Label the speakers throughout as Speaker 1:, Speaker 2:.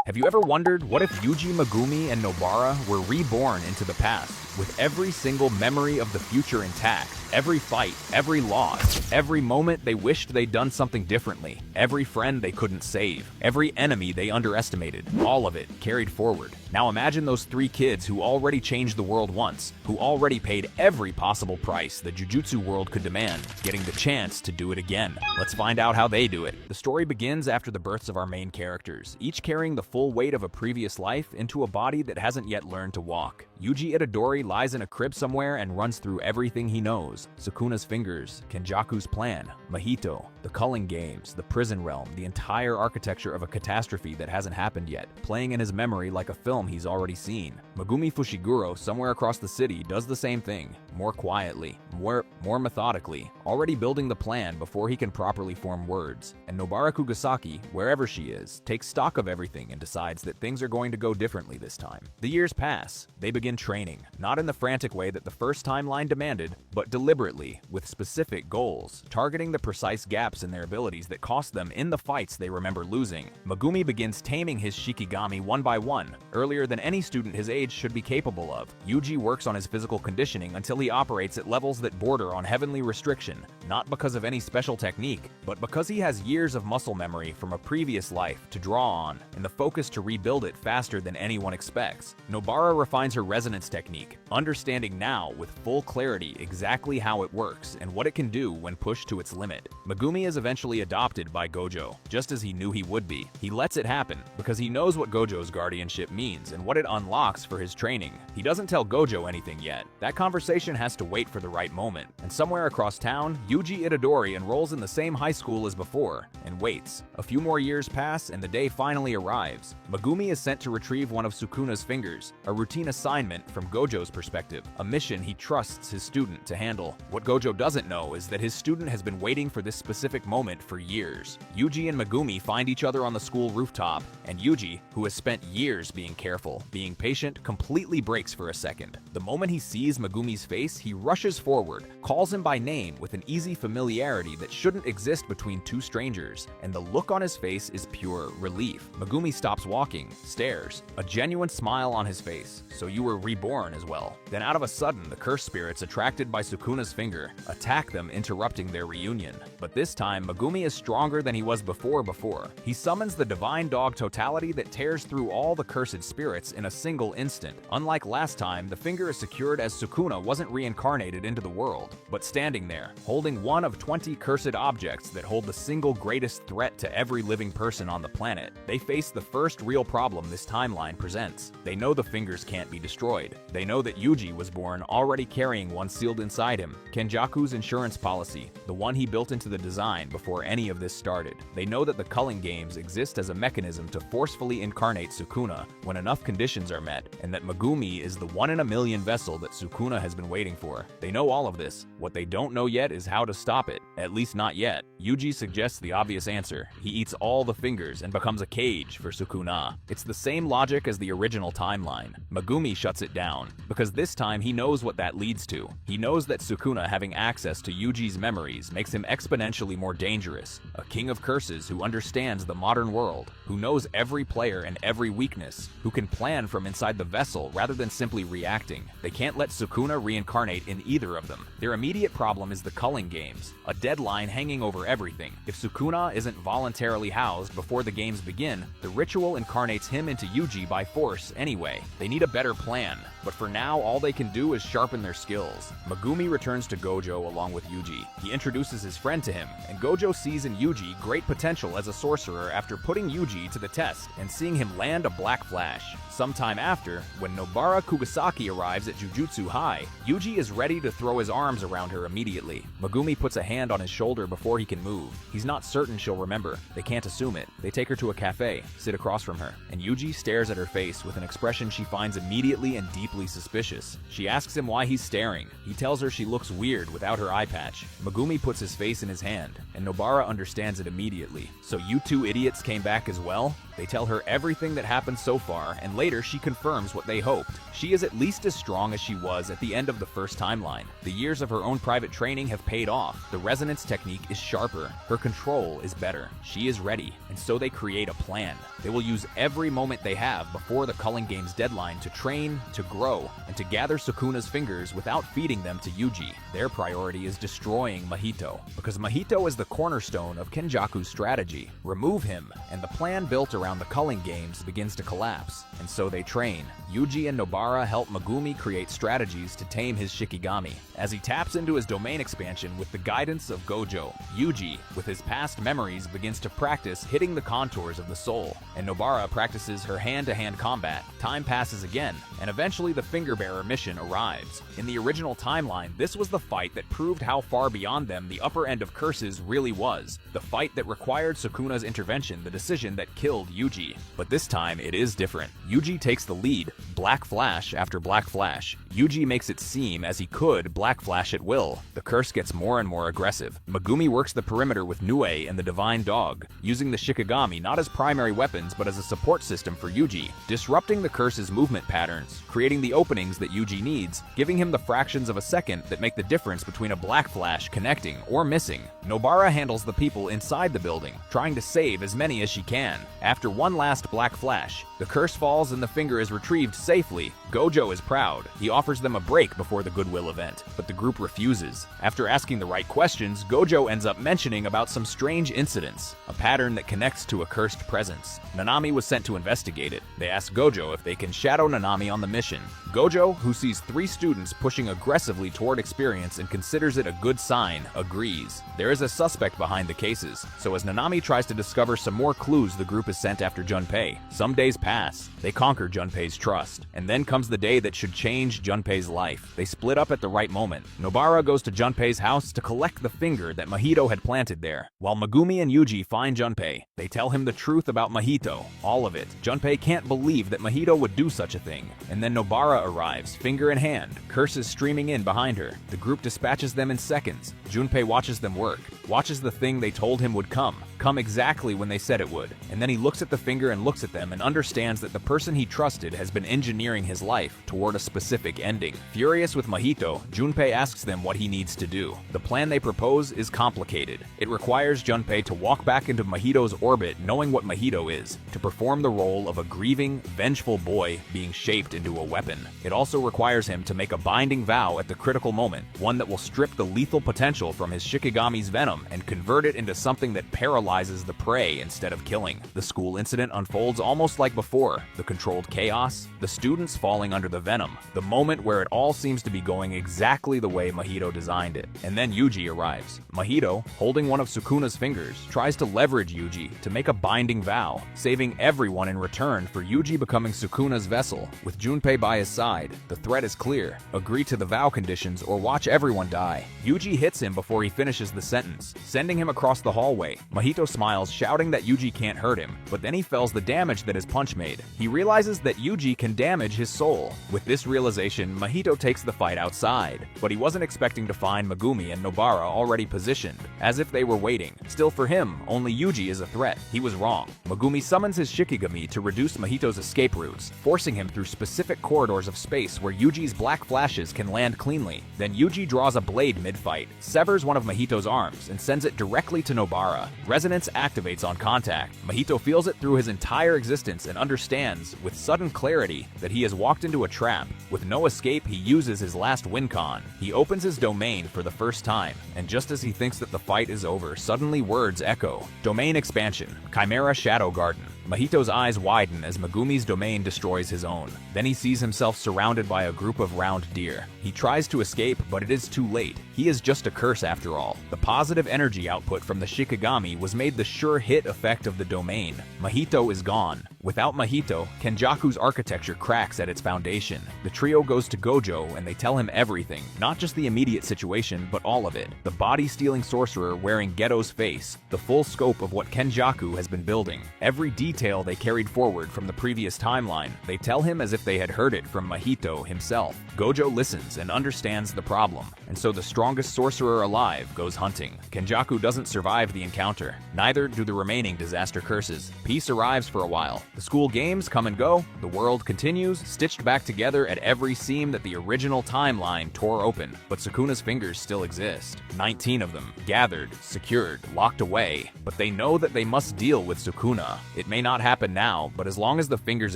Speaker 1: Have you ever wondered what if Yuji, Megumi, and Nobara were reborn into the past, with every single memory of the future intact? Every fight, every loss, every moment they wished they'd done something differently, every friend they couldn't save, every enemy they underestimated, all of it carried forward. Now imagine those three kids who already changed the world once, who already paid every possible price the Jujutsu world could demand, getting the chance to do it again. Let's find out how they do it. The story begins after the births of our main characters, each carrying the full weight of a previous life into a body that hasn't yet learned to walk. Yuji Itadori lies in a crib somewhere and runs through everything he knows. Sukuna's fingers, Kenjaku's plan, Mahito, the culling games, the prison realm, the entire architecture of a catastrophe that hasn't happened yet, playing in his memory like a film he's already seen. Megumi Fushiguro, somewhere across the city, does the same thing, more quietly, more methodically, already building the plan before he can properly form words. And Nobara Kugasaki, wherever she is, takes stock of everything and decides that things are going to go differently this time. The years pass. They begin training, not in the frantic way that the first timeline demanded, but deliberately, with specific goals, targeting the precise gaps in their abilities that cost them in the fights they remember losing. Megumi begins taming his Shikigami one by one, earlier than any student his age should be capable of. Yuji works on his physical conditioning until he operates at levels that border on heavenly restriction, not because of any special technique, but because he has years of muscle memory from a previous life to draw on, and the focus to rebuild it faster than anyone expects. Nobara refines her resonance technique, understanding now with full clarity exactly how it works and what it can do when pushed to its limit. Megumi is eventually adopted by Gojo, just as he knew he would be. He lets it happen because he knows what Gojo's guardianship means and what it unlocks for his training. He doesn't tell Gojo anything yet. That conversation has to wait for the right moment. And somewhere across town, Yuji Itadori enrolls in the same high school as before and waits. A few more years pass and the day finally arrives. Megumi is sent to retrieve one of Sukuna's fingers, a routine assignment from Gojo's perspective, a mission he trusts his student to handle. What Gojo doesn't know is that his student has been waiting for this specific moment for years. Yuji and Megumi find each other on the school rooftop, and Yuji, who has spent years being careful, being patient, completely breaks for a second. The moment he sees Megumi's face, he rushes forward, calls him by name with an easy familiarity that shouldn't exist between two strangers, and the look on his face is pure relief. Megumi stops walking, stares, a genuine smile on his face. So you were reborn as well. Then out of a sudden, the cursed spirits attracted by Sukuna's finger attack them, interrupting their reunion. But this time, Megumi is stronger than he was before. He summons the divine dog totality that tears through all the cursed spirits in a single instant. Unlike last time, the finger is secured as Sukuna wasn't reincarnated into the world, but standing there, holding one of 20 cursed objects that hold the single greatest threat to every living person on the planet. They face the first real problem this timeline presents. They know the fingers can't be destroyed. They know that Yuji was born already carrying one sealed inside him, Kenjaku's insurance policy, the one he built into the design before any of this started. They know that the culling games exist as a mechanism to forcefully incarnate Sukuna when enough conditions are met, and that Megumi is the one-in-a-million vessel that Sukuna has been waiting for. They know all of this. What they don't know yet is how to stop it. At least not yet. Yuji suggests the obvious answer. He eats all the fingers and becomes a cage for Sukuna. It's the same logic as the original timeline. Megumi shuts it down, because this time he knows what that leads to. He knows that Sukuna having access to Yuji's memories makes him exponentially more dangerous, a king of curses who understands the modern world, who knows every player and every weakness, who can plan from inside the vessel rather than simply reacting. They can't let Sukuna reincarnate in either of them. Their immediate problem is the culling games, a deadline hanging over everything. If Sukuna isn't voluntarily housed before the games begin, the ritual incarnates him into Yuji by force anyway. They need a better plan, but for now all they can do is sharpen their skills. Megumi returns to Gojo along with Yuji. He introduces his friend to him, and Gojo sees in Yuji great potential as a sorcerer after putting Yuji to the test and seeing him land a black flash. Sometime after, when Nobara Kugasaki arrives at Jujutsu High, Yuji is ready to throw his arms around her immediately. Megumi puts a hand on his shoulder before he can move. He's not certain she'll remember. They can't assume it. They take her to a cafe, sit across from her, and Yuji stares at her face with an expression she finds immediately and deeply suspicious. She asks him why he's staring. He tells her she looks weird without her eye patch. Megumi puts his face in his hand, and Nobara understands it immediately. So you two idiots came back as well? They tell her everything that happened so far, and later she confirms what they hoped. She is at least as strong as she was at the end of the first timeline. The years of her own private training have paid off. The resonance technique is sharper. Her control is better. She is ready, and so they create a plan. They will use every moment they have before the Culling Games deadline to train, to grow, and to gather Sukuna's fingers without feeding them to Yuji. Their priority is destroying Mahito, because Mahito is the cornerstone of Kenjaku's strategy. Remove him, and the plan built around the Culling Games begins to collapse, and so they train. Yuji and Nobara help Megumi create strategies to tame his Shikigami. As he taps into his domain expansion with the guidance of Gojo, Yuji, with his past memories, begins to practice hitting the contours of the soul, and Nobara practices her hand-to-hand combat. Time passes again, and eventually the Finger Bearer mission arrives. In the original timeline, this was the fight that proved how far beyond them the upper end of curses really was. The fight that required Sukuna's intervention, the decision that killed Yuji. But this time, it is different. Yuji takes the lead, Black Flash after Black Flash. Yuji makes it seem as he could Black Flash at will. The curse gets more and more aggressive. Megumi works the perimeter with Nue and the Divine Dog, using the Shikigami not as primary weapons but as a support system for Yuji, disrupting the curse's movement patterns, creating the openings that Yuji needs, giving him the fractions of a second that make the difference between a Black Flash connecting or missing. Nobara handles the people inside the building, trying to save as many as she can. After one last Black Flash, the curse falls and the finger is retrieved safely. Gojo is proud. He offers them a break before the Goodwill event, but the group refuses. After asking the right questions, Gojo ends up mentioning about some strange incidents, a pattern that connects to a cursed presence. Nanami was sent to investigate it. They ask Gojo if they can shadow Nanami on the mission. Gojo, who sees 3 students pushing aggressively toward experience and considers it a good sign, agrees. There is a suspect behind the cases, so as Nanami tries to discover some more clues, the group is sent after Junpei. Some days pass. They conquer Junpei's trust, and then comes the day that should change Junpei's life. They split up at the right moment. Nobara goes to Junpei's house to collect the finger that Mahito had planted there. While Megumi and Yuji find Junpei, they tell him the truth about Mahito, all of it. Junpei can't believe that Mahito would do such a thing. And then Nobara arrives, finger in hand, curses streaming in behind her. The group dispatches them in seconds. Junpei watches them work, watches the thing they told him would come exactly when they said it would. And then he looks at the finger and looks at them and understands that the person he trusted has been engineering his life toward a specific ending. Furious with Mahito, Junpei asks them what he needs to do. The plan they propose is complicated. It requires Junpei to walk back into Mahito's orbit knowing what Mahito is, to perform the role of a grieving, vengeful boy being shaped into a weapon. It also requires him to make a binding vow at the critical moment, one that will strip the lethal potential from his Shikigami's venom and convert it into something that paralyzes the prey instead of killing. The school incident unfolds almost like before. The controlled chaos, the students falling under the venom, the moment where it all seems to be going exactly the way Mahito designed it. And then Yuji arrives. Mahito, holding one of Sukuna's fingers, tries to leverage Yuji to make a binding vow, saving everyone in return for Yuji becoming Sukuna's vessel. With Junpei by his side, the threat is clear. Agree to the vow conditions or watch everyone die. Yuji hits him before he finishes the sentence, sending him across the hallway. Mahito smiles, shouting that Yuji can't hurt him, but then he feels the damage that his punch made. He realizes that Yuji can damage his soul. With this realization, Mahito takes the fight outside, but he wasn't expecting to find Megumi and Nobara already positioned, as if they were waiting. Still, for him, only Yuji is a threat. He was wrong. Megumi summons his Shikigami to reduce Mahito's escape routes, forcing him through specific corridors of space where Yuji's black flashes can land cleanly. Then Yuji draws a blade mid-fight, severs one of Mahito's arms, and sends it directly to Nobara. Resonance activates on contact. Mahito feels it through his entire existence and understands, with sudden clarity, that he has walked into a trap. With no escape, he uses his last win-con. He opens his domain for the first time, and just as he thinks that the fight is over, suddenly words echo. Domain expansion. Chimera Shadow Garden. Mahito's eyes widen as Megumi's domain destroys his own. Then he sees himself surrounded by a group of round deer. He tries to escape, but it is too late. He is just a curse after all. The positive energy output from the Shikigami was made the sure hit effect of the domain. Mahito is gone. Without Mahito, Kenjaku's architecture cracks at its foundation. The trio goes to Gojo and they tell him everything, not just the immediate situation, but all of it. The body-stealing sorcerer wearing Geto's face, the full scope of what Kenjaku has been building. Every detail they carried forward from the previous timeline, they tell him as if they had heard it from Mahito himself. Gojo listens and understands the problem, and so the strongest sorcerer alive goes hunting. Kenjaku doesn't survive the encounter. Neither do the remaining disaster curses. Peace arrives for a while. The school games come and go. The world continues, stitched back together at every seam that the original timeline tore open. But Sukuna's fingers still exist. 19 of them, gathered, secured, locked away. But they know that they must deal with Sukuna. It may not happen now, but as long as the fingers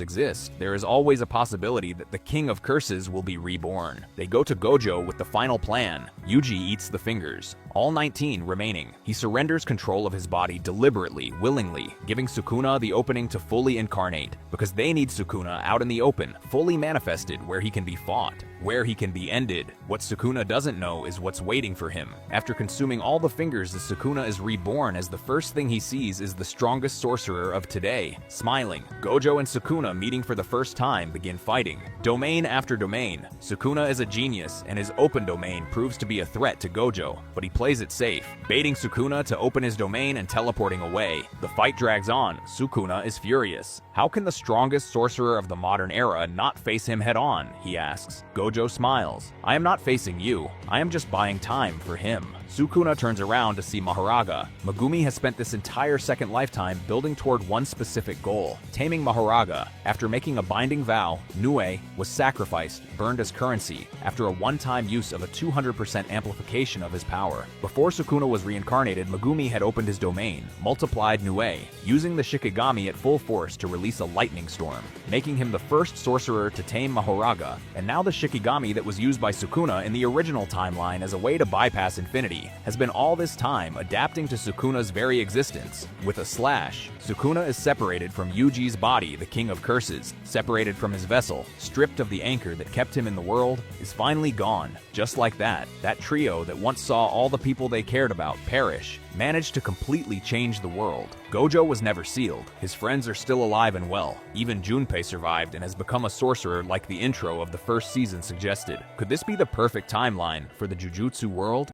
Speaker 1: exist, there is always a possibility that the King of Curses will be reborn. They go to Gojo with the final plan. Yuji eats the fingers. All 19 remaining. He surrenders control of his body deliberately, willingly, giving Sukuna the opening to fully incarnate, because they need Sukuna out in the open, fully manifested where he can be fought, where he can be ended. What Sukuna doesn't know is what's waiting for him. After consuming all the fingers, the Sukuna is reborn as the first thing he sees is the strongest sorcerer of today. Smiling, Gojo and Sukuna, meeting for the first time, begin fighting. Domain after domain. Sukuna is a genius, and his open domain proves to be a threat to Gojo, but he plays it safe, baiting Sukuna to open his domain and teleporting away. The fight drags on. Sukuna is furious. How can the strongest sorcerer of the modern era not face him head-on, he asks. Gojo smiles. I am not facing you. I am just buying time for him. Sukuna turns around to see Mahoraga. Megumi has spent this entire second lifetime building toward one specific goal, taming Mahoraga. After making a binding vow, Nue was sacrificed, burned as currency, after a one-time use of a 200% amplification of his power. Before Sukuna was reincarnated, Megumi had opened his domain, multiplied Nue, using the Shikigami at full force to release a lightning storm, making him the first sorcerer to tame Mahoraga, and now the Shikigami that was used by Sukuna in the original timeline as a way to bypass infinity has been all this time adapting to Sukuna's very existence. With a slash, Sukuna is separated from Yuji's body, the King of Curses, separated from his vessel, stripped of the anchor that kept him in the world, is finally gone. Just like that, that trio that once saw all the people they cared about perish, managed to completely change the world. Gojo was never sealed. His friends are still alive and well. Even Junpei survived and has become a sorcerer like the intro of the first season suggested. Could this be the perfect timeline for the Jujutsu world?